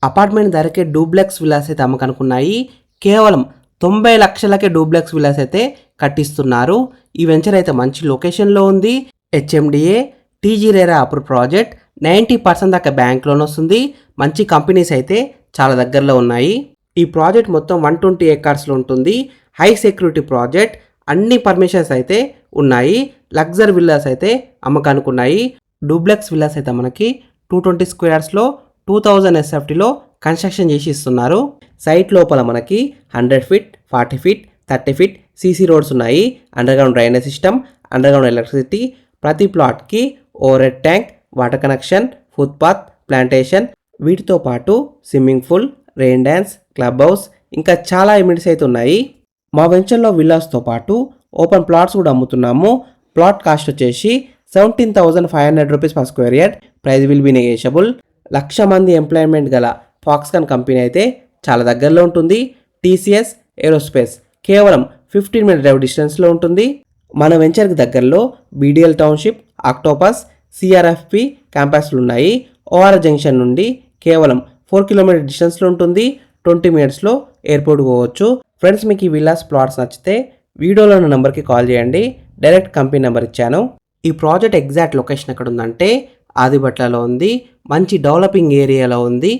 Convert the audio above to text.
Apartment ధరకే duplex villas అయితే అమ్మకనుకున్నాయి. కేవలం 90 లక్షలకే డూప్లెక్స్ విల్లాస్ అయితే కట్టిస్తున్నారు. ఈ వెంచర్ అయితే మంచి లొకేషన్లో ఉంది. HMDA TG RERA approve project. 90% దాకా బ్యాంక్ లోన్ వస్తుంది. మంచి కంపెనీస్ అయితే చాలా దగ్గరలో ఉన్నాయి. ఈ ప్రాజెక్ట్ మొత్తం 120 ఏకర్స్లో ఉంటుంది. High security project. అన్ని పర్మిషన్స్ అయితే ఉన్నాయి. లగ్జరీ విల్లాస్ అయితే అమ్మకానుకున్నాయి. డూప్లెక్స్ విల్లాస్ అయితే మనకి 220 స్క్వేర్స్లో 2000 ఎస్ఎఫ్టీలో కన్స్ట్రక్షన్ చేసి ఇస్తున్నారు. సైట్ లోపల మనకి 100 feet, 40 feet, 30 feet CC roads ఉన్నాయి. Underground drainage system, underground electricity, ప్రతి ప్లాట్కి over tank, water connection, footpath, plantation, వీటితో పాటు swimming pool, rain dance, club house, ఇంకా చాలా ఎమ్యూనిటీస్ అయితే ఉన్నాయి. మా వెంచర్లో విల్లాస్తో పాటు ఓపెన్ ప్లాట్స్ కూడా అమ్ముతున్నాము. ప్లాట్ కాస్ట్ వచ్చేసి 17,500 rupees per square yard. Price will be negotiable. 1,00,000 మంది ఎంప్లాయ్మెంట్ గల ఫాక్స్కాన్ కంపెనీ అయితే చాలా దగ్గరలో ఉంటుంది. టీసీఎస్ ఏరోస్పేస్ కేవలం 15 మినిట్ డ్రైవ్ డిస్టెన్స్లో ఉంటుంది. మన వెంచర్కి దగ్గరలో బీడీఎల్ టౌన్షిప్, ఆక్టోపస్, సిఆర్ఎఫ్పి క్యాంపస్లు ఉన్నాయి. ఓఆర్ జంక్షన్ నుండి కేవలం 4 కిలోమీటర్ డిస్టెన్స్లో ఉంటుంది. 20 మినిట్స్లో ఎయిర్పోర్ట్ పోవచ్చు. ఫ్రెండ్స్, మీకు ఈ విల్లాస్ ప్లాట్స్ నచ్చితే వీడియోలో ఉన్న నెంబర్కి కాల్ చేయండి. డైరెక్ట్ కంపెనీ నెంబర్ ఇచ్చాను. ఈ ప్రాజెక్ట్ ఎగ్జాక్ట్ లొకేషన్ ఎక్కడ ఉందంటే ఆదిబట్లలో ఉంది. మంచి డెవలపింగ్ ఏరియాలో ఉంది.